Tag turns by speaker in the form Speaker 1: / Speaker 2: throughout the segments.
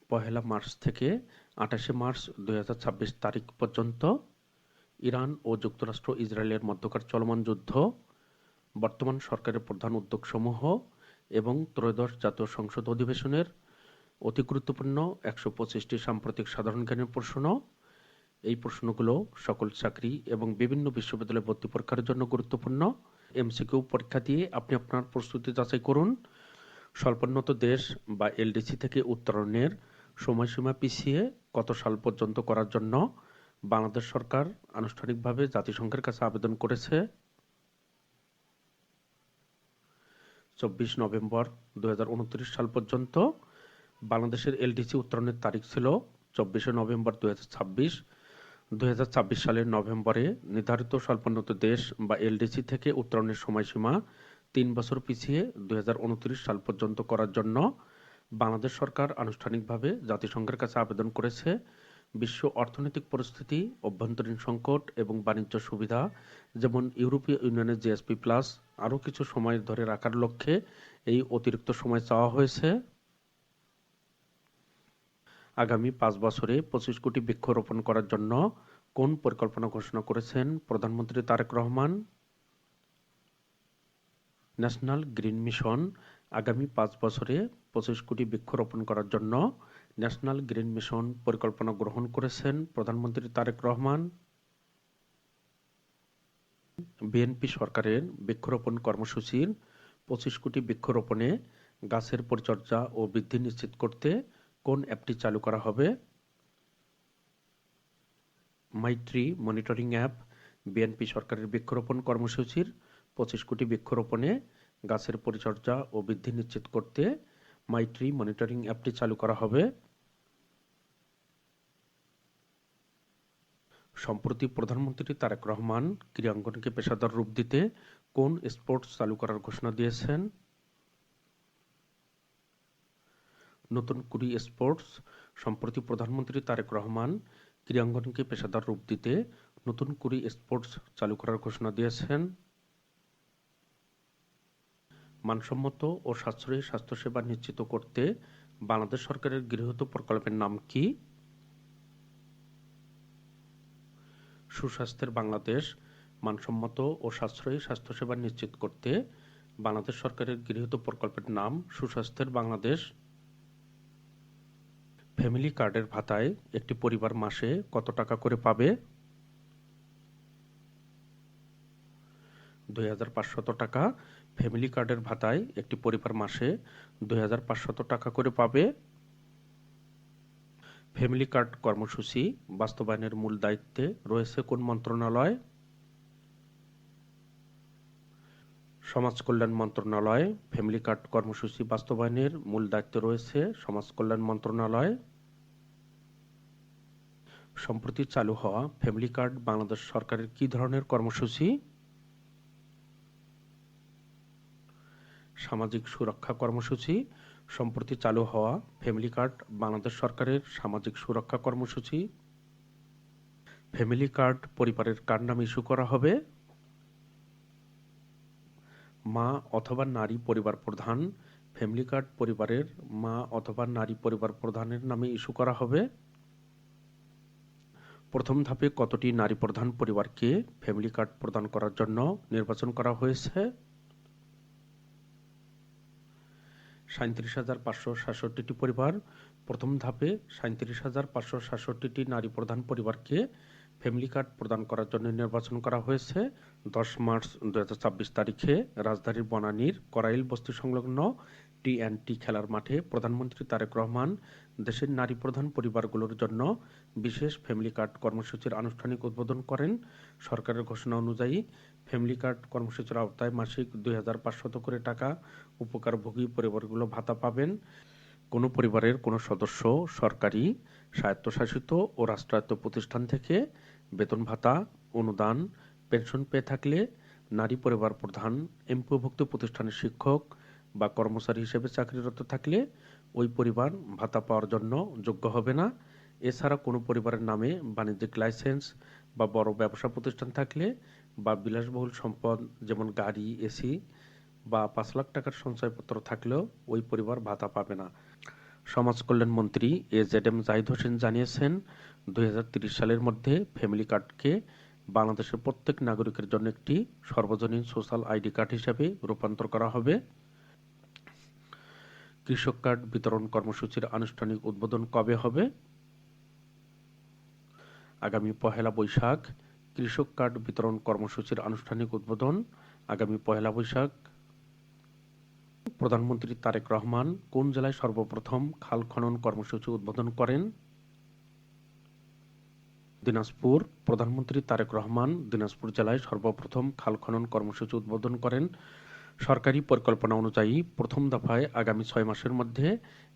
Speaker 1: পহেলা March থেকে ২৮শে March ২০২৬ তারিখ পর্যন্ত ইরান ও যুক্তরাষ্ট্র ইসরায়েলের মধ্যকার চলমান যুদ্ধ, বর্তমান সরকারের প্রধান উদ্যোগসমূহ এবং ত্রয়োদশ জাতীয় সংসদ অধিবেশনের অতি গুরুত্বপূর্ণ ১২৫টি সাম্প্রতিক সাধারণ জ্ঞানের প্রশ্ন। এই প্রশ্নগুলো সকল চাকরি এবং বিভিন্ন বিশ্ববিদ্যালয়ে ভর্তি পরীক্ষার জন্য গুরুত্বপূর্ণ। এমসিকিউ পরীক্ষা দিয়ে আপনি আপনার প্রস্তুতি যাচাই করুন। স্বল্পোন্নত দেশ বা এলডিসি থেকে উত্তরণের সময়সীমা পিছিয়ে কত সাল পর্যন্ত করার জন্য বাংলাদেশ সরকার আনুষ্ঠানিকভাবে জাতিসংঘের কাছে আবেদন করেছে? ২৪ নভেম্বর ২০২৯ সাল পর্যন্ত। বাংলাদেশের এলডিসি উত্তরণের তারিখ ছিল ২৪শে নভেম্বর ২০২৬। ২০২৬ সালের নভেম্বরে নির্ধারিত স্বল্পোন্নত দেশ বা এলডিসি থেকে উত্তরণের সময়সীমা ৩ বছর পিছিয়ে ২০২৯ সাল পর্যন্ত করার জন্য বাংলাদেশ সরকার আনুষ্ঠানিকভাবে জাতিসংঘের কাছে আবেদন করেছে। বিশ্ব অর্থনৈতিক পরিস্থিতি, অভ্যন্তরীণ সংকট এবং বাণিজ্য সুবিধা যেমন ইউরোপীয় ইউনিয়নের জিএসপি প্লাস আরও কিছু সময় ধরে রাখার লক্ষ্যে এই অতিরিক্ত সময় চাওয়া হয়েছে। আগামী ৫ বছরে ২৫ কোটি বৃক্ষরোপণ করার জন্য কোন পরিকল্পনা ঘোষণা করেছেন প্রধানমন্ত্রী Tarique Rahman? National green mission. আগামী ৫ বছরে ২৫ কোটি বৃক্ষরোপণ করার জন্য ন্যাশনাল গ্রিন মিশন পরিকল্পনা গ্রহণ করেছেন প্রধানমন্ত্রী তারেক রহমান। বিএনপি সরকারের বৃক্ষরোপণ কর্মসূচির ২৫ কোটি বৃক্ষরোপণে গাছের পরিচর্যা ও বৃদ্ধি নিশ্চিত করতে কোন অ্যাপটি চালু করা হবে? মাইট্রি মনিটরিং অ্যাপ। বিএনপি সরকারের বৃক্ষরোপণ কর্মসূচির ২৫ কোটি বৃক্ষরোপণে গাছের পরিচর্যা ও বৃদ্ধি নিশ্চিত করতে মাইট্রি মনিটরিং অ্যাপটি চালু করা হবে। সম্প্রতি প্রধানমন্ত্রী তারেক রহমান ক্রীড়াঙ্গনকে পেশাদার রূপ দিতে কোন স্পোর্টস চালু করার ঘোষণা দিয়েছেন? নতুন কুড়ি স্পোর্টস। সম্প্রতি প্রধানমন্ত্রী তারেক রহমান ক্রীড়াঙ্গনকে পেশাদার রূপ দিতে নতুন কুড়ি স্পোর্টস চালু করার ঘোষণা দিয়েছেন। মানসম্মত ও সাশ্রয়ী স্বাস্থ্যসেবা নিশ্চিত করতে বাংলাদেশ সরকারের গৃহীত প্রকল্পের নাম কি? সুস্বাস্থ্যের বাংলাদেশ। মানসম্মত ও সাশ্রয়ী স্বাস্থ্যসেবা নিশ্চিত করতে বাংলাদেশ সরকারের গৃহীত প্রকল্পের নাম সুস্বাস্থ্যের বাংলাদেশ। ফ্যামিলি কার্ডের ভাতায় একটি পরিবার মাসে কত টাকা করে পাবে? ২৫০০ টাকা। ফ্যামিলি কার্ডের ভাতায় একটি পরিবার মাসে ২৫০০ টাকা করে পাবে। ফ্যামিলি কার্ড কর্মসূচি বাস্তবায়নের মূল দায়িত্বে রয়েছে কোন মন্ত্রণালয়? সমাজ কল্যাণ মন্ত্রণালয়। ফ্যামিলি কার্ড কর্মসূচি বাস্তবায়নের মূল দায়িত্বে রয়েছে সমাজ কল্যাণ মন্ত্রণালয়। সম্প্রতি চালু হওয়া ফ্যামিলি কার্ড বাংলাদেশ সরকারের কী ধরনের কর্মসূচি? সামাজিক সুরক্ষা কর্মসূচি। সম্প্রতি চালু হওয়া ফ্যামিলি কার্ড বাংলাদেশ সরকারের সামাজিক সুরক্ষা কর্মসূচি। ফ্যামিলি কার্ড পরিবারের কার নামে ইস্যু করা হবে? মা অথবা নারী পরিবার প্রধান। ফ্যামিলি কার্ড পরিবারের মা অথবা নারী পরিবার প্রধানের নামে ইস্যু করা হবে। প্রথম ধাপে কতটি নারী প্রধান পরিবারকে ফ্যামিলি কার্ড প্রদান করার জন্য নির্বাচন করা হয়েছে? ৩৭,৫৬৭টি পরিবার। প্রথম ধাপে ৩৭,৫৬৭টি নারী প্রধান পরিবারকে ফ্যামিলি কার্ড প্রদান করার জন্য নির্বাচন করা হয়েছে। ১০ মার্চ ২০২৬ তারিখে রাজধানীর বনানীর করাইল বস্তি সংলগ্ন টি&টি খেলার মাঠে প্রধানমন্ত্রী তারেক রহমান দেশের নারী প্রধান পরিবারগুলোর জন্য বিশেষ ফ্যামিলি কার্ড কর্মসূচির আনুষ্ঠানিক উদ্বোধন করেন। সরকারের ঘোষণা অনুযায়ী ফ্যামিলি কার্ড কর্মসূচির আওতায় মাসিক ২৫০০ করে টাকা উপকারভোগী পরিবারগুলো ভাতা পাবেন। কোনো পরিবারের কোনো সদস্য সরকারি, স্বায়ত্তশাসিত ও রাষ্ট্রায়ত্ত প্রতিষ্ঠান থেকে বেতন ভাতা, অনুদান, পেনশন পেয়ে থাকলে নারী পরিবার প্রধান এমপিওভুক্ত প্রতিষ্ঠানের শিক্ষক বা কর্মচারী হিসেবে চাকরিরত থাকলে ওই পরিবার ভাতা পাওয়ার জন্য যোগ্য হবে না। এছাড়া কোনো পরিবারের নামে বাণিজ্যিক লাইসেন্স বা বড় ব্যবসা প্রতিষ্ঠান থাকলে বা বিলাসবহুল সম্পদ যেমন গাড়ি, এসি বা ৫ লাখ টাকার সঞ্চয়পত্র থাকলেও ওই পরিবার ভাতা পাবে না। সমাজ কল্যাণ মন্ত্রী এজেডএম জাহিদ হোসেন জানিয়েছেন, 2030 সালের মধ্যে ফ্যামিলি কার্ডকে বাংলাদেশের প্রত্যেক নাগরিকের জন্য একটি সর্বজনীন সোশ্যাল আইডি কার্ড হিসেবে রূপান্তর করা হবে। কৃষক কার্ড বিতরণ কর্মসূচির আনুষ্ঠানিক উদ্বোধন কবে হবে? আগামী 1 বৈশাখ। কৃষক কার্ড বিতরণ কর্মসূচির আনুষ্ঠানিক উদ্বোধন আগামী 1 বৈশাখ। প্রধানমন্ত্রী তারেক রহমান কোন জেলায় সর্বপ্রথম খাল খনন কর্মসূচি উদ্বোধন করেন? দিনাজপুর। প্রধানমন্ত্রী তারেক রহমান দিনাজপুর জেলায় সর্বপ্রথম খাল খনন কর্মসূচি উদ্বোধন করেন। সরকারি পরিকল্পনা অনুযায়ী প্রথম দফায় আগামী 6 মাসের মধ্যে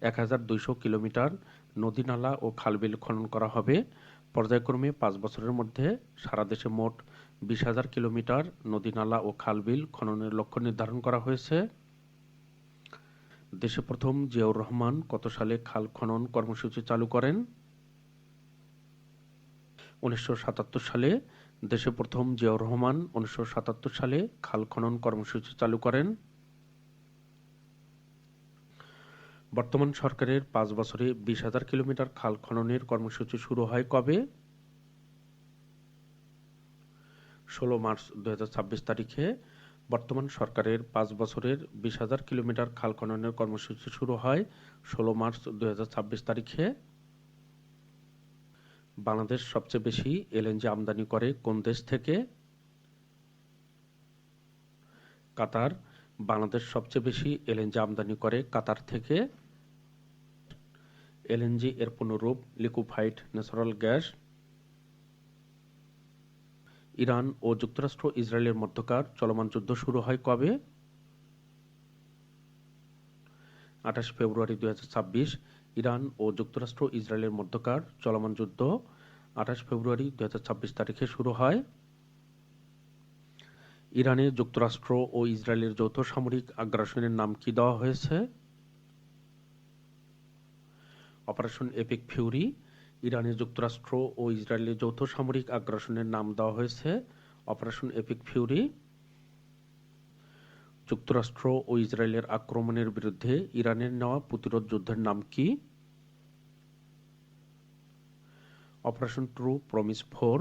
Speaker 1: 1200 কিলোমিটার নদী নালা ও খালবিল খনন করা হবে। পর্যায়ক্রমে 5 বছরের মধ্যে সারা দেশে মোট 20,000 কিলোমিটার নদী নালা ও খালবিল খননের লক্ষ্য নির্ধারণ করা হয়েছে। দেশে প্রথম জিয়াউর রহমান কত সালে খাল খনন কর্মসূচি চালু করেন? 1977 সালে। দেশে প্রথম জিয়াউর রহমান 1977 সালে খাল খনন কর্মসূচি চালু করেন। বর্তমান সরকারের 5 বছরে 20,000 কিলোমিটার খাল খননের কর্মসূচি শুরু হয় কবে? 16 মার্চ 2026 তারিখে বর্তমান সরকারের 5 বছরের 20,000 কিলোমিটার খাল খননের কর্মসূচি শুরু হয় 16 মার্চ 2026 তারিখে। বাংলাদেশ সবচেয়ে বেশি এলএনজি আমদানি করে কোন দেশ থেকে? কাতার। বাংলাদেশ সবচেয়ে বেশি এলএনজি আমদানি করে কাতার থেকে। এলএনজি এর পুনরূপ লিকুইফাইড ন্যাচারাল গ্যাস। ইরান ও যুক্তরাষ্ট্র ইসরায়েলের মধ্যকার চলমান যুদ্ধ শুরু হয় কবে? 28 ফেব্রুয়ারি 2026। ইরান ও যুক্তরাষ্ট্র ইসরায়েলের মধ্যকার চলমান যুদ্ধ 28 ফেব্রুয়ারি 2026 তারিখে শুরু হয়। ইরানে যুক্তরাষ্ট্র ও ইসরায়েলের যৌথ সামরিক আগ্রাসনের নাম কি দেওয়া হয়েছে? Operation epic Fury. ইরানে যুক্তরাষ্ট্র ও ইসরায়েলের যৌথ সামরিক আগ্রাসনের নাম দেওয়া হয়েছে অপারেশন এপিক ফিউরি। যুক্তরাষ্ট্র ও ইসরায়েলের আক্রমণের বিরুদ্ধে ইরানের নেওয়া প্রতিরোধ যুদ্ধের নাম কি? Operation true promise 4।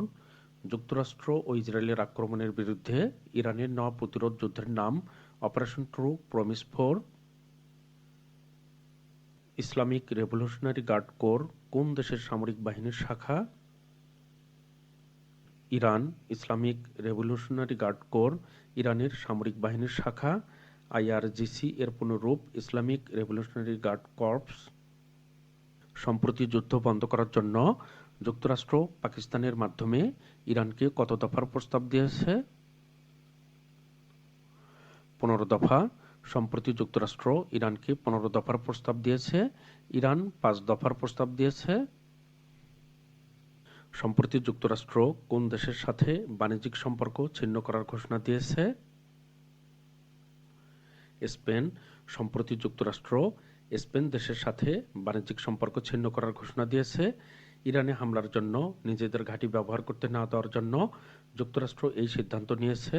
Speaker 1: যুক্তরাষ্ট্র ও ইসরায়েলের আক্রমণের বিরুদ্ধে ইরানের নেওয়া প্রতিরোধ যুদ্ধের নাম operation true promise 4। Islamic revolutionary guard corps কোন দেশের সামরিক বাহিনীর শাখা? Iran. Islamic revolutionary guard corps ইরানের সামরিক বাহিনীর শাখা। আইআরজিসি এর পুনরূপ ইসলামিক রেভলিউশনারি গার্ড কর্পস। সম্প্রতি যুদ্ধ বন্ধ করার জন্য যুক্তরাষ্ট্র পাকিস্তানের মাধ্যমে ইরানকে কত দফার প্রস্তাব দিয়েছে? 15 দফা। সম্প্রতি যুক্তরাষ্ট্র ইরানকে 15 দফার প্রস্তাব দিয়েছে। ইরান 5 দফার প্রস্তাব দিয়েছে। সম্প্রতি যুক্তরাষ্ট্র কোন দেশের সাথে বাণিজ্যিক সম্পর্ক ছিন্ন করার ঘোষণা দিয়েছে? স্পেন। সম্প্রতি যুক্তরাষ্ট্র স্পেন দেশের সাথে বাণিজ্যিক সম্পর্ক ছিন্ন করার ঘোষণা দিয়েছে। ইরানে হামলার জন্য নিজেদের ঘাঁটি ব্যবহার করতে না দেওয়ার জন্য যুক্তরাষ্ট্র এই সিদ্ধান্ত নিয়েছে।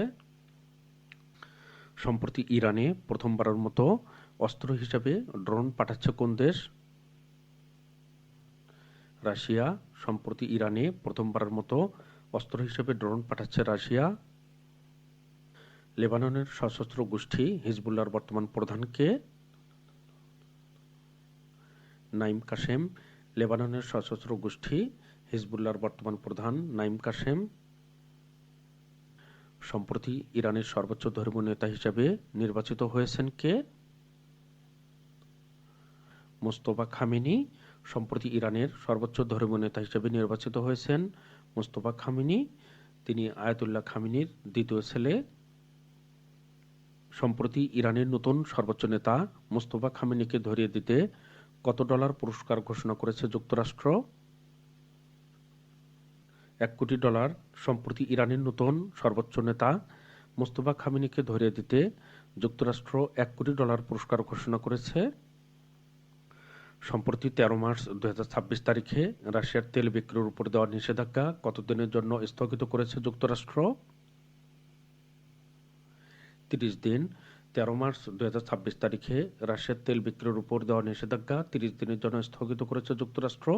Speaker 1: সম্প্রতি ইরানে প্রথমবারের মতো অস্ত্র হিসেবে ড্রোন পাঠাচ্ছে কোন দেশ? রাশিয়া। সম্প্রতি ইরানে প্রথমবারের মতো অস্ত্র হিসেবে ড্রোন পাঠাচ্ছে রাশিয়া। লেবাননের সশস্ত্র গোষ্ঠী হিজবুল্লাহর বর্তমান প্রধান কে? নাইম কাসেম। লেবাননের সশস্ত্র গোষ্ঠী হিজবুল্লাহর বর্তমান প্রধান নাইম কাসেম। সম্প্রতি ইরানের সর্বোচ্চ ধর্মীয় নেতা হিসেবে নির্বাচিত হয়েছেন কে? মোস্তফা খামেনি। সম্প্রতি ইরানের সর্বোচ্চ ধর্মীয় নেতা হিসেবে নির্বাচিত হয়েছেন মোস্তফা খামেনি। তিনি আয়াতুল্লাহ খামেনির দ্বিতীয় ছেলে। সম্প্রতি ইরানের নতুন সর্বোচ্চ নেতা মোস্তফা খামেনিকে ধরিয়ে দিতে কত ডলার পুরস্কার ঘোষণা করেছে যুক্তরাষ্ট্র? $1 কোটি। সম্প্রতি ইরানের নতুন সর্বোচ্চ নেতা মোস্তফা খামেনিকে ধরিয়ে দিতে যুক্তরাষ্ট্র $1 কোটি পুরস্কার ঘোষণা করেছে। সম্প্রতি 13 মার্চ 2026 তারিখে রাশিয়ার তেল বিক্রির উপর দেওয়া নিষেধাজ্ঞা কতদিনের জন্য স্থগিত করেছে যুক্তরাষ্ট্র? 30 দিন। 13 মার্চ 2026 তারিখে রাশিয়ার তেল বিক্রির উপর দেওয়া নিষেধাজ্ঞা 30 দিনের জন্য স্থগিত করেছে যুক্তরাষ্ট্র।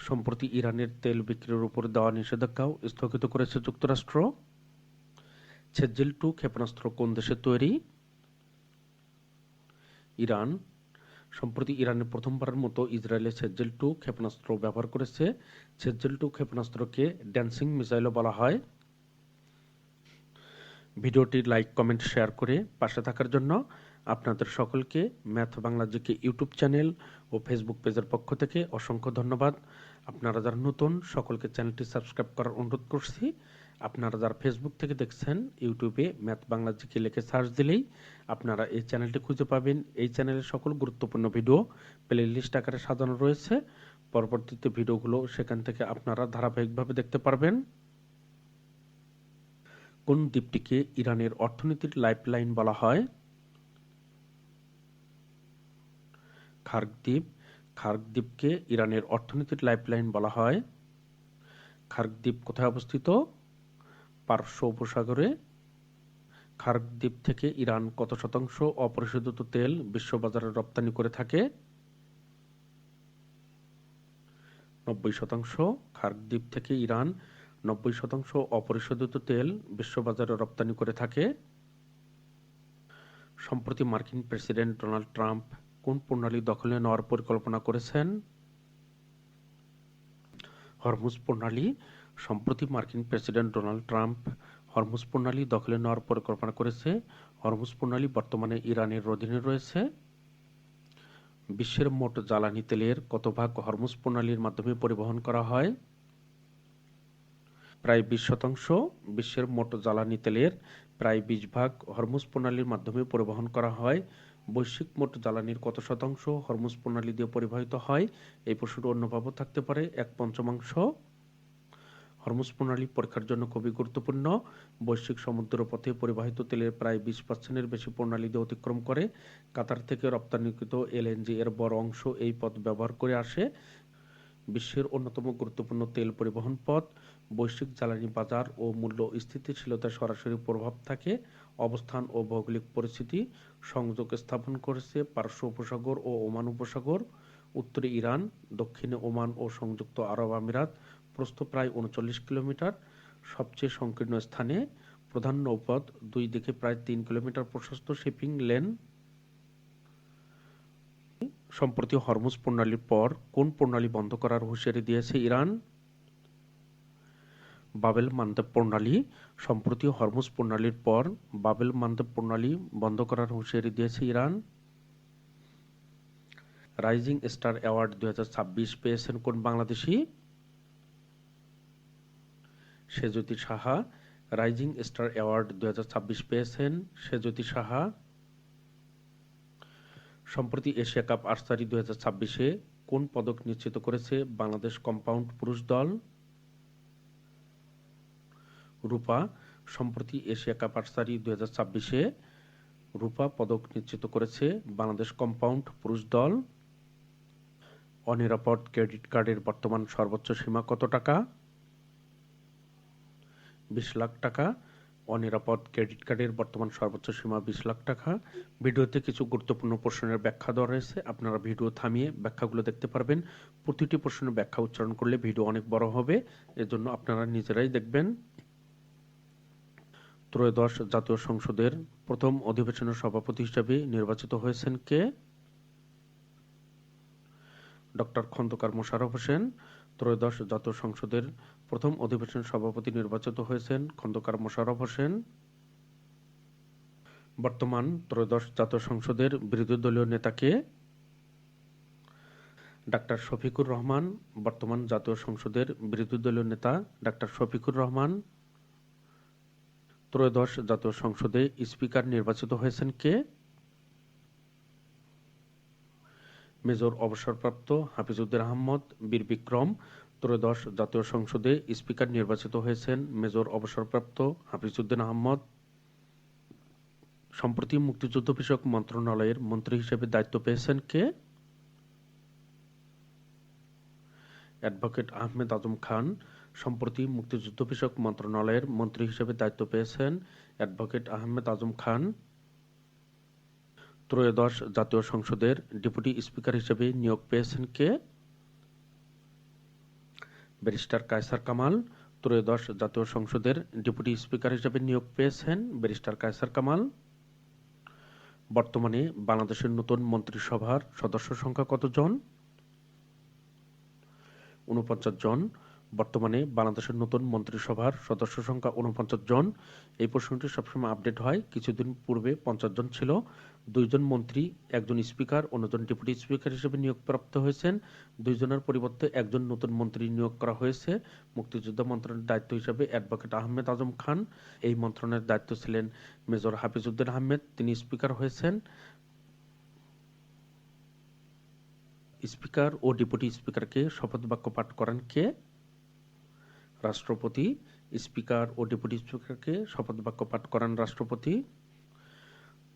Speaker 1: সম্প্রতি ইরানের তেল বিক্রির উপর দেওয়া নিষেধাজ্ঞাও স্থগিত করেছে যুক্তরাষ্ট্র। ছেজেল-2 ক্ষেপণাস্ত্র কোন দেশের তৈরি? ইরান। সম্প্রতি ইরানের প্রথমবারের মতো ইসরায়েলে ছেজেল-2 ক্ষেপণাস্ত্র ব্যবহার করেছে। ছেজেল-2 ক্ষেপণাস্ত্রকে ড্যান্সিং মিসাইলও বলা হয়। ভিডিওটি লাইক, কমেন্ট, শেয়ার করে পাশে থাকার জন্য আপনাদের সকলকে math Bangla GK YouTube channel ও ফেসবুক পেজের পক্ষ থেকে অসংখ্য ধন্যবাদ। আপনারা যারা নতুন সকলকে চ্যানেলটি সাবস্ক্রাইব করার অনুরোধ করছি। আপনারা যারা ফেসবুক থেকে দেখছেন ইউটিউবে ম্যাথ বাংলা জিকে লিখে সার্চ দিলেই আপনারা এই চ্যানেলটি খুঁজে পাবেন। এই চ্যানেলের সকল গুরুত্বপূর্ণ ভিডিও প্লে লিস্ট আকারে সাজানো রয়েছে। পরবর্তীতে ভিডিওগুলো সেখান থেকে আপনারা ধারাবাহিকভাবে দেখতে পারবেন। কোন দ্বীপটিকে ইরানের অর্থনীতির লাইফলাইন বলা হয়? খার্ক দ্বীপ। খার্ক দ্বীপকে ইরানের অর্থনীতির লাইফলাইন বলা হয়। খার্ক দ্বীপ কোথায় অবস্থিত? পারস্য উপসাগরে। খার্ক দ্বীপ থেকে ইরান কত শতাংশ অপরিশোধিত তেল বিশ্ববাজারে রপ্তানি করে থাকে? 90%। খার্ক দ্বীপ থেকে ইরান 90% অপরিশোধিত তেল বিশ্ববাজারে রপ্তানি করে থাকে। সম্প্রতি মার্কিন প্রেসিডেন্ট ডোনাল্ড ট্রাম্প কোন প্রণালী দখলে নেওয়ার পরিকল্পনা করেছেন? হরমুজ প্রণালী। সম্প্রতি মার্কিন প্রেসিডেন্ট ডোনাল্ড ট্রাম্প হরমুজ প্রণালী দখলে নেওয়ার পরিকল্পনা করেছে। হরমুজ প্রণালী বর্তমানে ইরানের অধীনে রয়েছে। বিশ্বের মোট জ্বালানি তেলের কত ভাগ হরমুজ প্রণালীর মাধ্যমে পরিবহন করা হয়? প্রায় 20%। বিশ্বের মোট জ্বালানি তেলের প্রায় 20 ভাগ হরমুজ প্রণালীর মাধ্যমে পরিবহন করা হয়। বৈশ্বিক মোট জ্বালানির কত শতাংশ হরমুজ প্রণালী দিয়ে পরিবাহিত হয়? এই প্রশ্নটি অন্যভাবে থাকতে পারে, 1/5। হরমুজ প্রণালী পরীক্ষার জন্য খুবই গুরুত্বপূর্ণ। বৈশ্বিক সমুদ্র পথে পরিবাহিত তেলের প্রায় 20%-এর বেশি প্রণালী দিয়ে অতিক্রম করে। কাতার থেকে রপ্তানিকৃত এলএনজি এর বড় অংশ এই পথ ব্যবহার করে আসে। বিশ্বের অন্যতম গুরুত্বপূর্ণ তেল পরিবহন পথ। বৈশ্বিক জ্বালানি বাজার ও মূল্য স্থিতিশীলতায় সরাসরি প্রভাব থাকে। অবস্থান ও ভৌগোলিক পরিস্থিতি সংযোগ স্থাপন করেছে পারস্য উপসাগর ও ওমান উপসাগর। উত্তরে ইরান, দক্ষিণে ওমান ও সংযুক্ত আরব আমিরাত। প্রস্থ প্রায় 39 কিলোমিটার। সবচেয়ে সংকীর্ণ স্থানে। প্রধান নৌপথ, দুই দিকে প্রায় 3 কিলোমিটার প্রশস্ত শিপিং লেন। সম্প্রতি হরমুজ প্রণালীর পর কোন প্রণালী বন্ধ করার হুঁশিয়ারি দিয়েছে ইরান? বাবেল মানদেব প্রণালী। সম্প্রতি হরমুজ প্রণালীর পর বাবেল মানদেব প্রণালী বন্ধ করার হুঁশিয়ারি দিয়েছে ইরান। রাইজিং স্টার অ্যাওয়ার্ড 2026 পেয়েছেন কোন Bangladeshi? Sejuti Saha. Rising star award 2026 পেয়েছেন সেজুতি সাহা। সম্প্রতি এশিয়া কাপ আর্চারি 2026-এ কোন পদক নিশ্চিত করেছে বাংলাদেশ কম্পাউন্ড পুরুষ দল? রূপা। সম্প্রতি এশিয়া কাপ আর্চারি 2026-এ রূপা পদক নিশ্চিত করেছে বাংলাদেশ কম্পাউন্ড পুরুষ দল। অনিরাপদ ক্রেডিট কার্ডের বর্তমান সর্বোচ্চ সীমা কত টাকা? 20 লাখ টাকা। অনিরাপদ ক্রেডিট কার্ডের বর্তমান সর্বোচ্চ সীমা 20 লাখ টাকা। ভিডিওতে কিছু গুরুত্বপূর্ণ প্রশ্নের ব্যাখ্যা দেওয়া রয়েছে। আপনারা ভিডিও থামিয়ে ব্যাখ্যাগুলো দেখতে পারবেন। প্রতিটি প্রশ্নের ব্যাখ্যা উচ্চারণ করলে ভিডিও অনেক বড় হবে, এজন্য আপনারা নিজেরাই দেখবেন। ত্রয়োদশ জাতীয় সংসদের প্রথম অধিবেশনের সভাপতি হিসেবে নির্বাচিত হয়েছেন কে? ডক্টর খন্দকার মোশাররফ হোসেন। ত্রয়োদশ জাতীয় সংসদের প্রথম অধিবেশনের সভাপতি নির্বাচিত হয়েছেন খন্দকার মোশাররফ হোসেন। বর্তমান ত্রয়োদশ জাতীয় সংসদের বিরোধী দলীয় নেতা কে? ডাক্তার শফিকুর রহমান। বর্তমান জাতীয় সংসদের বিরোধী দলীয় নেতা ডাক্তার শফিকুর রহমান। ত্রয়োদশ জাতীয় সংসদে স্পিকার নির্বাচিত হয়েছেন কে? মেজর অবসরপ্রাপ্ত হাফিজউদ্দিন আহমদ বীর বিক্রম। ত্রয়োদশ জাতীয় সংসদে স্পিকার নির্বাচিত হয়েছেন মেজর অবসরপ্রাপ্ত হাফিজউদ্দিন আহমদ। সম্প্রতি মুক্তিযুদ্ধ বিষয়ক মন্ত্রণালয়ের মন্ত্রী হিসেবে দায়িত্ব পেয়েছেন কে? অ্যাডভোকেট আহমেদ আজম খান। সম্প্রতি মুক্তিযুদ্ধ বিষয়ক মন্ত্রণালয়ের মন্ত্রী হিসেবে দায়িত্ব পেয়েছেন অ্যাডভোকেট আহমেদ আজম খান। ত্রয়োদশ জাতীয় সংসদের ডেপুটি স্পিকার হিসেবে নিয়োগ পেয়েছেন কে? ব্যারিস্টার কায়সার কামাল ত্রয়োদশ জাতীয় সংসদের ডেপুটি স্পিকার হিসেবে নিয়োগ পেয়েছেন ব্যারিস্টার কায়সার কামাল। বর্তমানে বাংলাদেশের নতুন মন্ত্রিসভার সদস্য সংখ্যা কতজন? ৪৯ জন। বর্তমানে বাংলাদেশের নতুন মন্ত্রিসভার সদস্য সংখ্যা ৪৯ জন। এই প্রশ্নটি সবসময় আপডেট হয়। কিছুদিন পূর্বে ৫০ জন ছিল। ২ জন মন্ত্রী, একজন স্পিকার, অন্যজন ডেপুটি স্পিকার হিসেবে নিয়োগপ্রাপ্ত হয়েছেন। ২ জনের পরিবর্তে একজন নতুন মন্ত্রী নিয়োগ করা হয়েছে। মুক্তিযোদ্ধা মন্ত্রণালয়ের দায়িত্ব হিসেবে অ্যাডভোকেট আহমেদ আজম খান, এই মন্ত্রণালয়ের দায়িত্ব ছিলেন মেজর হাফিজউদ্দিন আহমেদ, তিনি স্পিকার হয়েছেন। স্পিকার ও ডেপুটি স্পিকারকে শপথ বাক্য পাঠ করান কে? রাষ্ট্রপতি। স্পিকার ও ডেপুটি স্পিকারকে শপথ বাক্য পাঠ করান রাষ্ট্রপতি।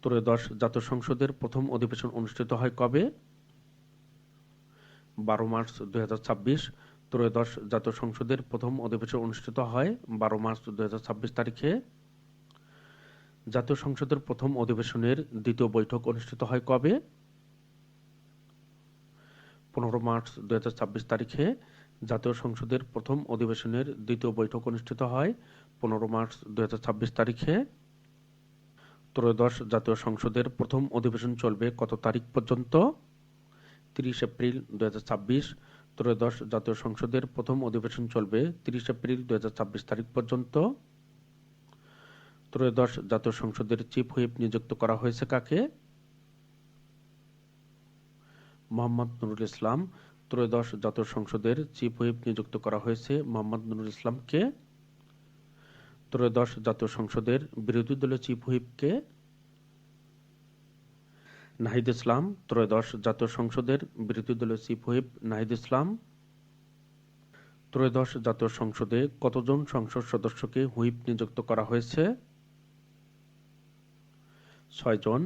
Speaker 1: ত্রয়োদশ জাতীয় সংসদের প্রথম অধিবেশন অনুষ্ঠিত হয় কবে? ১২ মার্চ ২০২৬। ত্রয়োদশ জাতীয় সংসদের প্রথম অধিবেশন অনুষ্ঠিত হয় ১২ মার্চ ২০২৬ তারিখে। জাতীয় সংসদের প্রথম অধিবেশনের দ্বিতীয় বৈঠক অনুষ্ঠিত হয় কবে? ১৫ মার্চ ২০২৬ তারিখে। জাতীয় সংসদের প্রথম অধিবেশনের দ্বিতীয় বৈঠক অনুষ্ঠিত হয় ১৫ মার্চ ২০২৬ তারিখে। ত্রয়োদশ জাতীয় সংসদের প্রথম অধিবেশন চলবে কত তারিখ পর্যন্ত? ৩০ এপ্রিল ২০২৬। ত্রয়োদশ জাতীয় সংসদের প্রথম অধিবেশন চলবে ৩০ এপ্রিল ২০২৬ তারিখ পর্যন্ত। ত্রয়োদশ জাতীয় সংসদের চিফ হুইপ নিযুক্ত করা হয়েছে কাকে? মোহাম্মদ নুরুল ইসলাম। ত্রয়োদশ জাতীয় সংসদের চিফ হুইপ নিযুক্ত করা হয়েছে মোহাম্মদ নুরুল ইসলামকে। ত্রয়োদশ জাতীয় সংসদের বিরোধী দলীয় চিফ হুইপ কে? নাহিদ ইসলাম। ত্রয়োদশ জাতীয় সংসদের বিরোধী দলীয় চিফ হুইপ নাহিদ ইসলাম। ত্রয়োদশ জাতীয় সংসদে কতজন সংসদ সদস্যকে হুইপ নিযুক্ত করা হয়েছে? ৬ জন।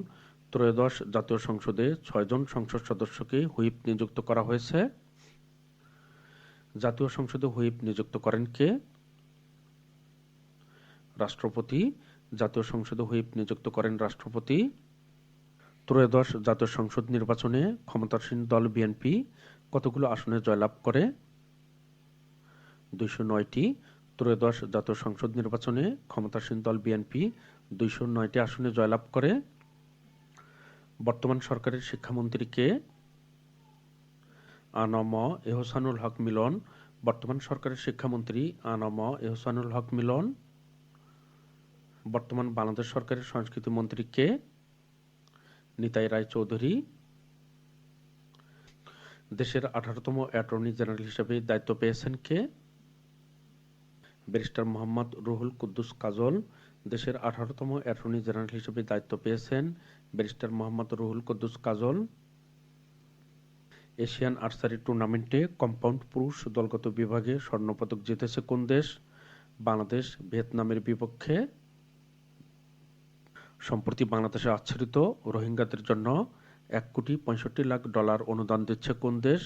Speaker 1: ত্রয়োদশ জাতীয় সংসদে ৬ জন সংসদ সদস্যকে হুইপ নিযুক্ত করা হয়েছে। জাতীয় সংসদে হুইপ নিযুক্ত করেন কে? রাষ্ট্রপতি। জাতীয় সংসদে হুইপ নিযুক্ত করেন রাষ্ট্রপতি। ত্রয়োদশ জাতীয় সংসদ নির্বাচনে ক্ষমতাসীন দল বিএনপি কতগুলো আসনে জয়লাভ করে? ২০৯টি। ত্রয়োদশ জাতীয় সংসদ নির্বাচনে ক্ষমতাসীন দল বিএনপি ২০৯টি আসনে জয়লাভ করে। বর্তমান সরকারের শিক্ষামন্ত্রী কে? আ.ন.ম এহসানুল হক মিলন। বর্তমান সরকারের শিক্ষামন্ত্রী আ.ন.ম এহসানুল হক মিলন। বর্তমান বাংলাদেশ সরকারের সংস্কৃতি মন্ত্রী কে? নিতাই রায়চৌধুরী। দেশের 18তম অ্যাটর্নি জেনারেল হিসেবে দায়িত্ব পেয়েছেন কে? ব্যারিস্টার মোহাম্মদ রুহুল কুদ্দুস কাজল। দেশের 18তম অ্যাটর্নি জেনারেল হিসেবে দায়িত্ব পেয়েছেন ব্যারিস্টার মোহাম্মদ রুহুল কুদ্দুস কাজল। এশিয়ান আর্চারি টুর্নামেন্টে কম্পাউন্ড পুরুষ দলগত বিভাগে স্বর্ণপদক জিতেছে কোন দেশ? বাংলাদেশ ভিয়েতনামের বিপক্ষে। সম্প্রতি বাংলাদেশে আশ্রিত রোহিঙ্গাদের জন্য $1,65,00,000 অনুদান দিচ্ছে কোন দেশ?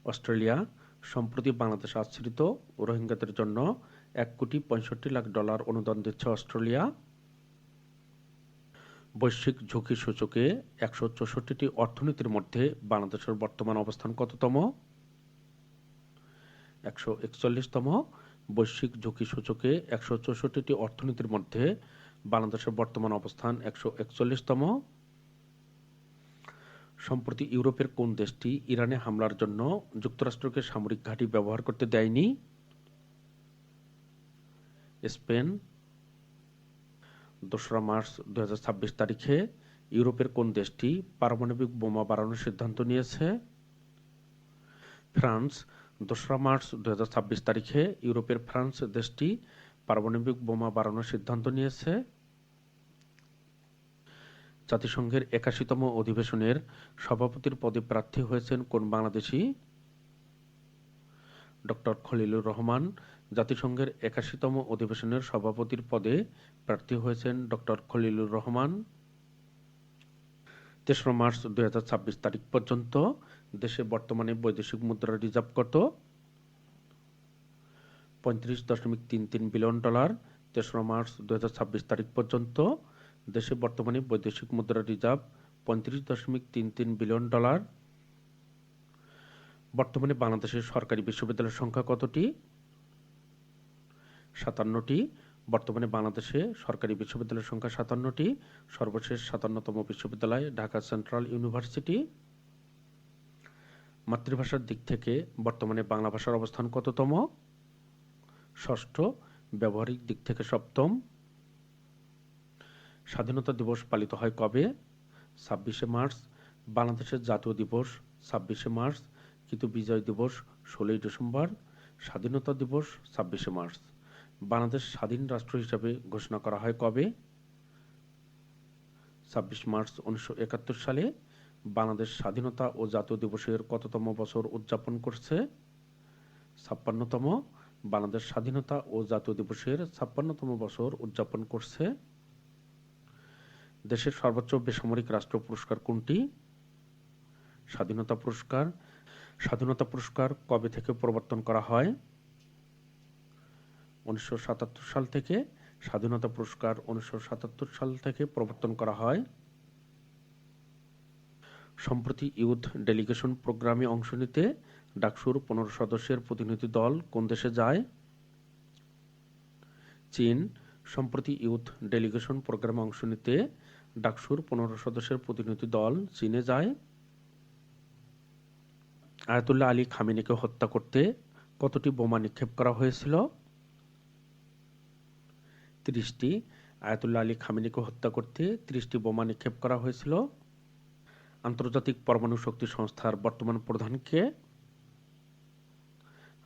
Speaker 1: অস্ট্রেলিয়া। সম্প্রতি বাংলাদেশে আশ্রিত রোহিঙ্গাদের জন্য $1,65,00,000 অনুদান দিচ্ছে অস্ট্রেলিয়া। বৈশ্বিক ঝুঁকি সূচকে ১৬৪টি অর্থনীতির মধ্যে বাংলাদেশের বর্তমান অবস্থান কততম? ১৪১তম। বৈশ্বিক ঝুঁকি সূচকে ১৬৪টি অর্থনীতির মধ্যে বাংলাদেশের বর্তমান অবস্থান ১৪১তম। সম্প্রতি ইউরোপের কোন দেশটি ইরানে হামলার জন্য যুক্তরাষ্ট্রকে সামরিক ঘাঁটি ব্যবহার করতে দেয়নি? স্পেন। ২রা মার্চ ২০২৬ তারিখে ইউরোপের কোন দেশটি পারমাণবিক বোমা বাড়ানোর সিদ্ধান্ত নিয়েছে? ফ্রান্স। ২রা মার্চ ২০২৬ তারিখে ইউরোপের ফ্রান্স দেশটি পারমাণবিক বোমা বাড়ানোর সিদ্ধান্ত নিয়েছে। জাতিসংঘের ৮১তম অধিবেশনের সভাপতির পদে প্রার্থী হয়েছেন কোন বাংলাদেশি? ডক্টর খলিলুর রহমান। জাতিসংঘের ৮১তম অধিবেশনের সভাপতির পদে প্রার্থী হয়েছেন ডক্টর খলিলুর রহমান। ৩রা মার্চ ২০২৬ তারিখ পর্যন্ত দেশে বর্তমানে বৈদেশিক মুদ্রার রিজার্ভ কত? $৩৫.33 বিলিয়ন। ৩রা মার্চ ২০২৬ তারিখ পর্যন্ত দেশে বর্তমানে বৈদেশিক মুদ্রা রিজার্ভ $35.33 বিলিয়ন। বর্তমানে বাংলাদেশের সরকারি বিশ্ববিদ্যালয়ের সংখ্যা কতটি? 57টি। বর্তমানে বাংলাদেশে সরকারি বিশ্ববিদ্যালয়ের সংখ্যা 57টি। সর্বশেষ 57তম বিশ্ববিদ্যালয় ঢাকা সেন্ট্রাল ইউনিভার্সিটি। মাতৃভাষার দিক থেকে বর্তমানে বাংলা ভাষার অবস্থান কততম? 6ষ্ঠ। ব্যবহারিক দিক থেকে 7ম। স্বাধীনতা দিবস পালিত হয় কবে? 26শে মার্চ। বাংলাদেশের জাতীয় দিবস 26শে মার্চ, কিন্তু বিজয় দিবস 16ই ডিসেম্বর। স্বাধীনতা দিবস 26শে মার্চ। বাংলাদেশ স্বাধীন রাষ্ট্র হিসাবে ঘোষণা করা হয় কবে? 26 মার্চ 1971 সালে। বাংলাদেশ স্বাধীনতা ও জাতীয় দিবসের কততম বছর উদযাপন করছে? 56তম। বাংলাদেশ স্বাধীনতা ও জাতীয় দিবসের 56তম বছর উদযাপন করছে। দেশের সর্বোচ্চ বেসামরিক রাষ্ট্র পুরস্কার কোনটি? স্বাধীনতা পুরস্কার। স্বাধীনতা পুরস্কার কবে থেকে প্রবর্তন করা হয়? 1977 সাল থেকে। স্বাধীনতা পুরস্কার 1977 সাল থেকে প্রবর্তন করা হয়। সম্প্রতি ইউথ ডেলিগেশন প্রোগ্রামে অংশ নিতে ডাকসুর 15 সদস্যের প্রতিনিধি দল কোন দেশে যায়? চীন। সম্প্রতি ইউথ ডেলিগেশন প্রোগ্রামে অংশ নিতে ডাকসুর 15 সদস্যের প্রতিনিধি দল চীনে যায়। আয়াতুল্লাহ আলী খামেনিকে হত্যা করতে কতটি বোমা নিক্ষেপ করা হয়েছিল? 30টি। আয়াতুল্লাহ আলী খামেনিকে হত্যা করতে 30টি বোমা নিক্ষেপ করা হয়েছিল। আন্তর্জাতিক পরমাণু শক্তি সংস্থার বর্তমান প্রধান কে?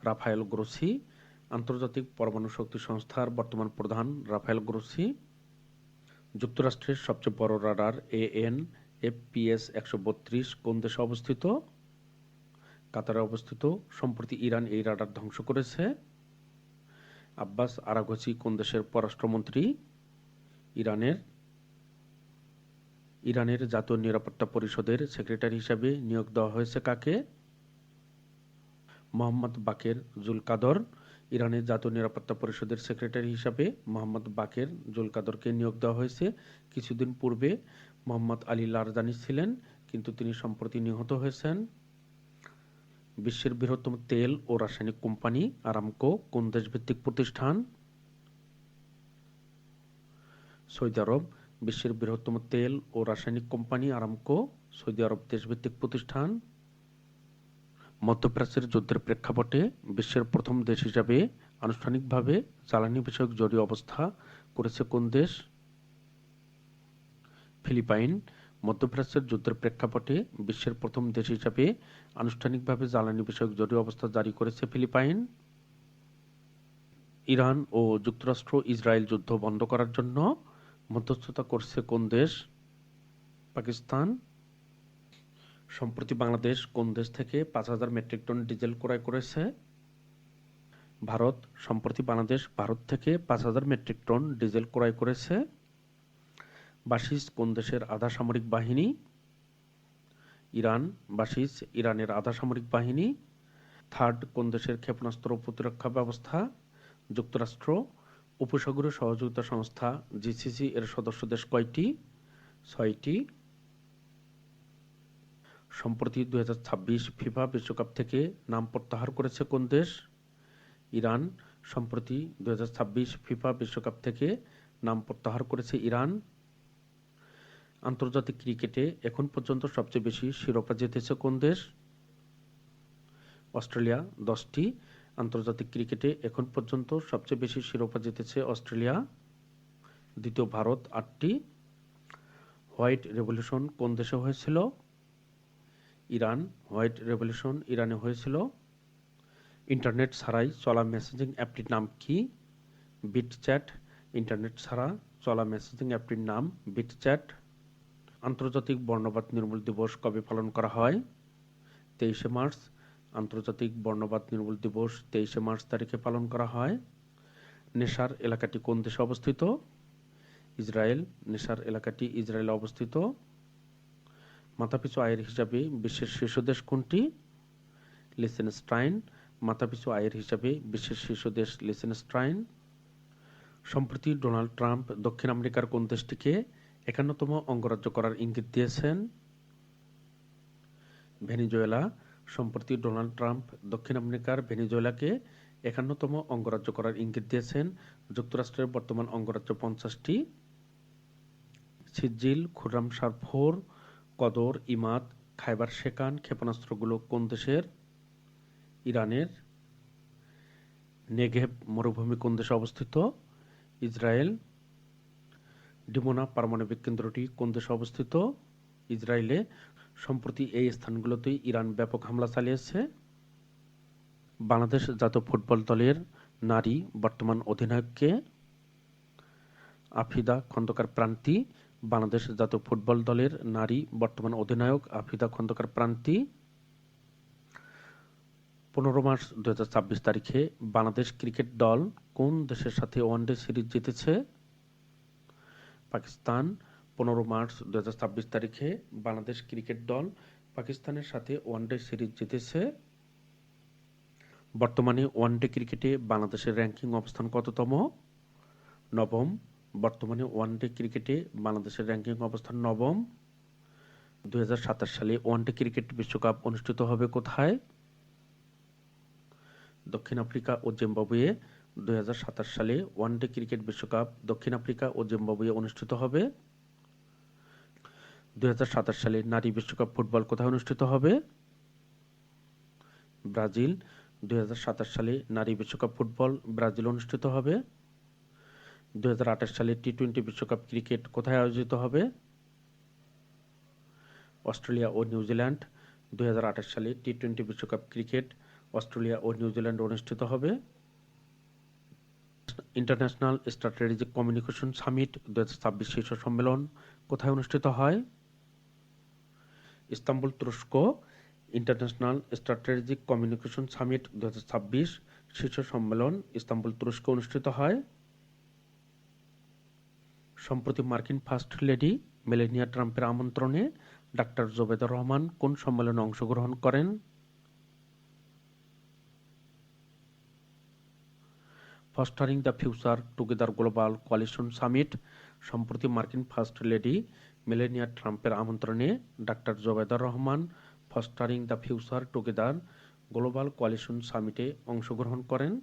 Speaker 1: Rafael Grossi. আন্তর্জাতিক পরমাণু শক্তি সংস্থার বর্তমান প্রধান রাফায়েল গ্রোসি। যুক্তরাষ্ট্রের সবচেয়ে বড় রাডার AN/FPS 132 কোন দেশে অবস্থিত? কাতারে অবস্থিত। সম্প্রতি ইরান এই রাডার ধ্বংস করেছে। আব্বাস আরাঘচি কোন দেশের পররাষ্ট্রমন্ত্রী? ইরানের। ইরানের জাতীয় নিরাপত্তা পরিষদের সেক্রেটারি হিসাবে নিয়োগ দেওয়া হয়েছে কাকে? মোহাম্মদ বাকের জুলকাদর। ইরানের জাতীয় নিরাপত্তা পরিষদের সেক্রেটারি হিসাবে মোহাম্মদ বাকের জুলকাদরকে নিয়োগ দেওয়া হয়েছে। কিছুদিন পূর্বে মোহাম্মদ আলী লারজানি ছিলেন, কিন্তু তিনি সম্প্রতি নিহত হয়েছেন। বিশ্বের বৃহত্তম তেল ও রাসায়নিক কোম্পানি আরামকো কোন দেশভিত্তিক প্রতিষ্ঠান? সৌদি আরব। বিশ্বের বৃহত্তম তেল ও রাসায়নিক কোম্পানি আরামকো সৌদি আরব দেশভিত্তিক প্রতিষ্ঠান। মধ্যপ্রাচ্যের যুদ্ধের প্রেক্ষাপটে বিশ্বের প্রথম দেশ হিসাবে আনুষ্ঠানিকভাবে জ্বালানি বিষয়ক জরুরি অবস্থা করেছে কোন দেশ? ফিলিপাইন। মধ্যপ্রাচ্যের যুদ্ধের প্রেক্ষাপটে বিশ্বের প্রথম দেশ হিসাবে আনুষ্ঠানিকভাবে জ্বালানি বিষয়ক জরুরি অবস্থা জারি করেছে ফিলিপাইন। ইরান ও যুক্তরাষ্ট্র ইসরায়েল যুদ্ধ বন্ধ করার জন্য মধ্যস্থতা করছে কোন দেশ? পাকিস্তান। সম্প্রতি বাংলাদেশ কোন দেশ থেকে 5,000 মেট্রিক টন ডিজেল ক্রয় করেছে? ভারত। সম্প্রতি বাংলাদেশ ভারত থেকে 5,000 মেট্রিক টন ডিজেল ক্রয় করেছে। বাশিজ কোন দেশের আধা সামরিক বাহিনী? ইরান। বাশিজ ইরানের আধা সামরিক বাহিনী। থার্ড কোন দেশের ক্ষেপণাস্ত্র প্রতিরক্ষা ব্যবস্থা? যুক্তরাষ্ট্র। উপসাগরীয় সহযোগিতা সংস্থা জিসিসি এর সদস্য দেশ কয়টি? 6টি। সম্প্রতি 2026 ফিফা বিশ্বকাপ থেকে নাম প্রত্যাহার করেছে কোন দেশ? ইরান। সম্প্রতি 2026 ফিফা বিশ্বকাপ থেকে নাম প্রত্যাহার করেছে ইরান। আন্তর্জাতিক ক্রিকেটে এখন পর্যন্ত সবচেয়ে বেশি শিরোপা জিতেছে কোন দেশ? অস্ট্রেলিয়া 10টি। আন্তর্জাতিক ক্রিকেটে এখন পর্যন্ত সবচেয়ে বেশি শিরোপা জিতেছে অস্ট্রেলিয়া। দ্বিতীয় ভারত 8টি। হোয়াইট রেভলিউশন কোন দেশে হয়েছিল? ইরান। হোয়াইট রেভলিউশন ইরানে হয়েছিল। ইন্টারনেট ছাড়াই চলা মেসেজিং অ্যাপটির নাম কি? বিটচ্যাট। ইন্টারনেট ছাড়া চলা মেসেজিং অ্যাপটির নাম বিটচ্যাট। আন্তর্জাতিক বর্ণবাদ নির্মূল দিবস কবে পালন করা হয়? 23শে মার্চ। আন্তর্জাতিক বর্ণবাদ নির্মূল দিবস 23শে মার্চ তারিখে পালন করা হয়। নেশার এলাকাটি কোন দেশে অবস্থিত? ইসরায়েল। নেশার এলাকাটি ইসরায়েলে অবস্থিত। মাথাপিছু আয়ের হিসাবে বিশ্বের শীর্ষ দেশ কোনটি? লিচেনস্টাইন। মাথাপিছু আয়ের হিসাবে বিশ্বের শীর্ষ দেশ লিচেনস্টাইন। সম্প্রতি ডোনাল্ড ট্রাম্প দক্ষিণ আমেরিকার কোন দেশটিকে 51তম অঙ্গরাজ্য করার ইঙ্গিত দিয়েছেন। ভেনেজুয়েলা। সম্প্রতি ডোনাল্ড ট্রাম্প দক্ষিণ আমেরিকার ভেনেজুয়েলাকে 51তম অঙ্গরাজ্য করার ইঙ্গিত দিয়েছেন। যুক্তরাষ্ট্রের বর্তমান অঙ্গরাজ্য 50টি। ছিজিল, খুররামশাহ 4, কদর, ইমাদ, খাইবার শেকান ক্ষেপণাস্ত্রগুলো কোন দেশের? ইরানের। নেগেভ মরুভূমি কোন দেশে অবস্থিত? ইসরায়েল। ডিমোনা পারমাণবিক কেন্দ্রটি কোন দেশে অবস্থিত? ইসরায়েলে। সম্প্রতি এই স্থানগুলোতেই ইরান ব্যাপক হামলা চালিয়েছে। বাংলাদেশ জাতীয় ফুটবল দলের নারী বর্তমান অধিনায়ক কে? আফিদা খন্দকার প্রান্তি। বাংলাদেশ জাতীয় ফুটবল দলের নারী বর্তমান অধিনায়ক আফিদা খন্দকার প্রান্তি। 15 মার্চ 2026 তারিখে বাংলাদেশ ক্রিকেট দল কোন দেশের সাথে ওয়ানডে সিরিজ জিতেছে? পাকিস্তান। 15 মার্চ 2026 তারিখে বাংলাদেশ ক্রিকেট দল পাকিস্তানের সাথে ওয়ানডে সিরিজ জিতেছে। বর্তমানে ওয়ানডে ক্রিকেটে বাংলাদেশের র্যাঙ্কিং অবস্থান কততম? নবম। বর্তমানে ওয়ানডে ক্রিকেটে বাংলাদেশের র্যাঙ্কিং অবস্থান নবম। 2027 সালে ওয়ানডে ক্রিকেট বিশ্বকাপ অনুষ্ঠিত হবে কোথায়? দক্ষিণ আফ্রিকা ও জিম্বাবুয়ে। 2027 সালে ওয়ানডে ক্রিকেট বিশ্বকাপ দক্ষিণ আফ্রিকা ও জিম্বাবুয়ে অনুষ্ঠিত হবে। 2027 সালে নারী বিশ্বকাপ ফুটবল কোথায় অনুষ্ঠিত হবে? ব্রাজিল। 2027 সালে নারী বিশ্বকাপ ফুটবল ব্রাজিল অনুষ্ঠিত হবে। 2028 সালে টি-20 বিশ্বকাপ ক্রিকেট কোথায় আয়োজিত হবে? অস্ট্রেলিয়া ও নিউজিল্যান্ড। 2028 সালে টি-20 বিশ্বকাপ ক্রিকেট অস্ট্রেলিয়া ও নিউজিল্যান্ড অনুষ্ঠিত হবে। ইন্টারন্যাশনাল স্ট্র্যাটেজিক কমিউনিকেশন সামিট 2026 শীর্ষ সম্মেলন কোথায় অনুষ্ঠিত হয়? ইস্তাম্বুল, তুরস্ক। ইন্টারন্যাশনাল স্ট্র্যাটেজিক কমিউনিকেশন সামিট 2026 শীর্ষ সম্মেলন ইস্তাম্বুল, তুরস্কে অনুষ্ঠিত হয়। সম্প্রতি মার্কিন ফার্স্ট লেডি মেলানিয়া ট্রাম্পের আমন্ত্রণে ডাক্তার জোবেদা রহমান কোন সম্মেলনে অংশগ্রহণ করেন? Fostering the future together global coalition summit. সম্প্রতি মার্কিন ফার্স্ট লেডি মেলানিয়া ট্রাম্পের আমন্ত্রণে ডাক্তার Jobeda Rahman fostering the future together global coalition সামিটে অংশগ্রহণ করেন।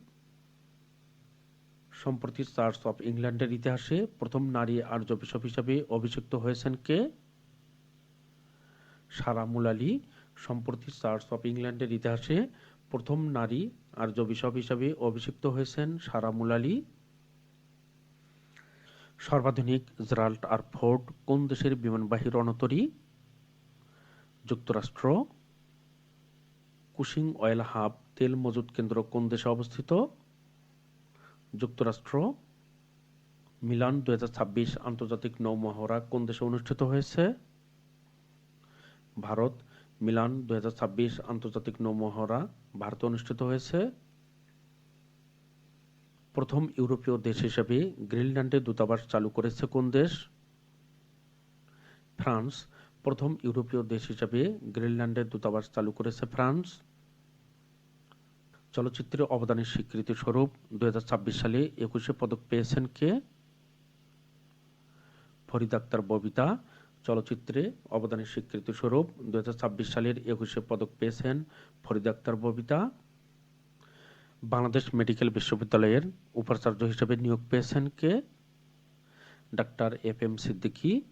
Speaker 1: সম্প্রতি চার্চ অফ ইংল্যান্ডের ইতিহাসে প্রথম নারী আর্য বিশপ হিসাবে অভিষিক্ত হয়েছেন কে? সারা মুলালি। সম্প্রতি চার্চ অফ ইংল্যান্ডের ইতিহাসে প্রথম নারী আর্য বিশপ হিসাবে অভিষিক্ত হয়েছেন সারা মুলালি। সর্বাধুনিক জেরাল্ড আর ফোর্ড কোন দেশের বিমানবাহী রণতরী? যুক্তরাষ্ট্র। কুশিং অয়েল হাব তেল মজুত কেন্দ্র কোন দেশে অবস্থিত? যুক্তরাষ্ট্র। মিলান 2026 আন্তর্জাতিক নৌ মহড়া কোন দেশে অনুষ্ঠিত হয়েছে? ভারত। মিলান 2026 আন্তর্জাতিক নৌ মহড়া ভারতে অনুষ্ঠিত হয়েছে। প্রথম ইউরোপীয় দেশ হিসেবে গ্রিনল্যান্ডে দূতাবাস চালু করেছে কোন দেশ? ফ্রান্স। প্রথম ইউরোপীয় দেশ হিসেবে গ্রিনল্যান্ডে দূতাবাস চালু করেছে ফ্রান্স। চলচ্চিত্রে অবদানের স্বীকৃতি স্বরূপ 2026 সালে 21 পদক পেয়েছেন কে? ফরিদ আক্তার ববিতা। চলচ্চিত্রে অবদানের স্বীকৃতি স্বরূপ 2026 সালের 21 পদক পেয়েছেন ফরিদ আক্তার ববিতা। বাংলাদেশ মেডিকেল বিশ্ববিদ্যালয়ের উপাচার্য হিসেবে নিয়োগ পেয়েছেন কে? ডাক্তার FM সিদ্দিকী।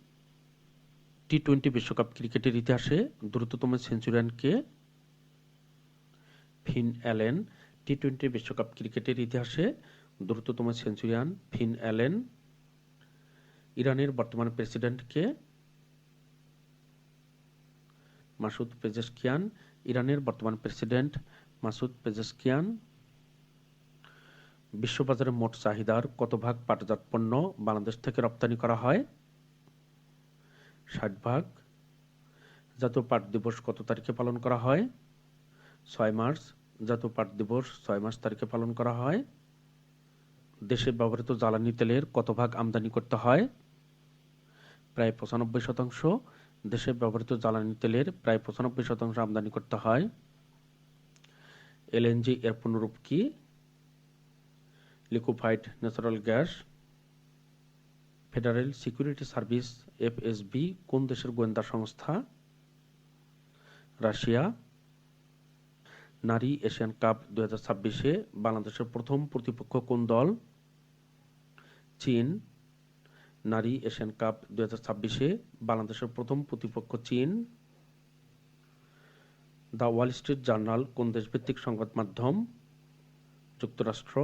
Speaker 1: টি-20 বিশ্বকাপ ক্রিকেটের ইতিহাসে দ্রুততম সেঞ্চুরিয়ান কে? Finn Allen. টি-20 বিশ্বকাপ ক্রিকেটের ইতিহাসে দ্রুততম সেঞ্চুরিয়ান ফিন অ্যালেন। ইরানের বর্তমান প্রেসিডেন্ট কে? Masoud Pezeshkian. ইরানের বর্তমান প্রেসিডেন্ট মাসুদ পেজেশকিয়ান। বিশ্ববাজারে মোট চাহিদার কত ভাগ পাটজাত পণ্য বাংলাদেশ থেকে রপ্তানি করা হয়? 60 ভাগ। জাতীয় পাট দিবস কত তারিখে পালন করা হয়? 6 মার্চ। জাতীয় পাট দিবস 6 মার্চ তারিখে পালন করা হয়। দেশে ব্যবহৃত জ্বালানি তেলের কত ভাগ আমদানি করতে হয়? প্রায় 95%। দেশে ব্যবহৃত জ্বালানি তেলের প্রায় 95% আমদানি করতে হয়। LNG এর পূর্ণরূপ কি? Liquefied natural gas. Federal security service FSB কোন দেশের গোয়েন্দা সংস্থা? রাশিয়া। নারী এশিয়ান কাপ 2026-এ বাংলাদেশের প্রথম প্রতিপক্ষ কোন দল? চীন। নারী এশিয়ান কাপ 2026-এ বাংলাদেশের প্রথম প্রতিপক্ষ চীন। দ্য ওয়াল স্ট্রিট জার্নাল কোন দেশভিত্তিক সংবাদ মাধ্যম? যুক্তরাষ্ট্র।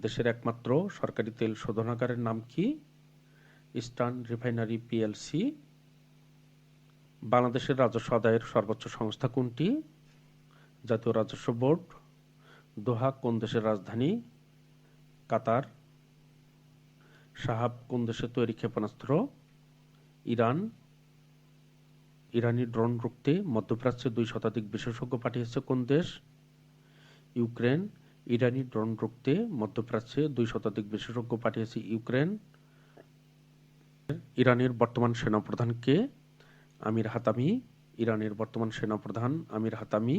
Speaker 1: দেশের একমাত্র সরকারি তেল শোধনাগারের নাম কি? Eastern refinery PLC. বাংলাদেশের রাজস্ব আদায়ের সর্বোচ্চ সংস্থা কোনটি? জাতীয় রাজস্ব বোর্ড। দোহা কোন দেশের রাজধানী? কাতার। সাহাব কোন দেশের তৈরি ক্ষেপণাস্ত্র? ইরান। ইরানি ড্রোন রুখতে মধ্যপ্রাচ্যে 2 শতাধিক বিশেষজ্ঞ পাঠিয়েছে কোন দেশ? ইউক্রেন। ইরানি ড্রোন রুখতে মধ্যপ্রাচ্যে 2 শতাধিক বিশেষজ্ঞ পাঠিয়েছে ইউক্রেন। ইরানের বর্তমান সেনাপ্রধান কে? আমির হাতামি। ইরানের বর্তমান সেনাপ্রধান আমির হাতামি।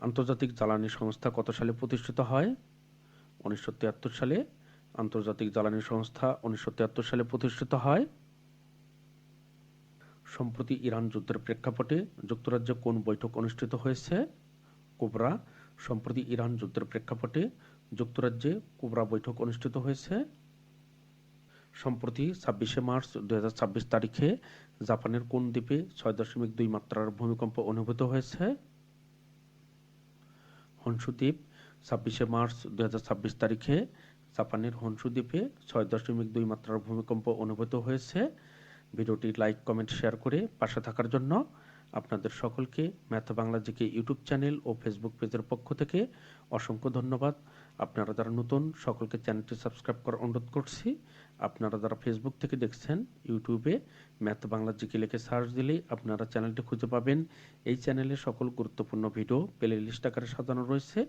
Speaker 1: আন্তর্জাতিক জ্বালানি সংস্থা কত সালে প্রতিষ্ঠিত হয়? 1973 সালে। আন্তর্জাতিক জ্বালানি সংস্থা 1973 সালে প্রতিষ্ঠিত হয়। সম্প্রতি ইরান যুদ্ধের প্রেক্ষাপটে যুক্তরাজ্যে কোন বৈঠক অনুষ্ঠিত হয়েছে? কোবরা। সম্প্রতি ইরান যুদ্ধের প্রেক্ষাপটে যুক্তরাজ্যে কোবরা বৈঠক অনুষ্ঠিত হয়েছে। সম্প্রতি 26শে মার্চ 2026 তারিখে জাপানের কোন দ্বীপে 6.2 মাত্রার ভূমিকম্প অনুভূত হয়েছে? হনশু দ্বীপ। 26শে মার্চ 2026 তারিখে জাপানের হনশু দ্বীপে 6.2 মাত্রার ভূমিকম্প অনুভূত হয়েছে। ভিডিওটি লাইক, কমেন্ট, শেয়ার করে পাশে থাকার জন্য আপনাদের সকলকে math Bangla GK YouTube channel ও ফেসবুক পেজের পক্ষ থেকে অসংখ্য ধন্যবাদ। আপনারা যারা নতুন সকলকে চ্যানেলটি সাবস্ক্রাইব করার অনুরোধ করছি। আপনারা যারা ফেসবুক থেকে দেখছেন ইউটিউবে ম্যাথ বাংলা জিকে লিখে সার্চ দিলেই আপনারা চ্যানেলটি খুঁজে পাবেন। এই চ্যানেলে সকল গুরুত্বপূর্ণ ভিডিও প্লে লিস্ট আকারে সাজানো রয়েছে।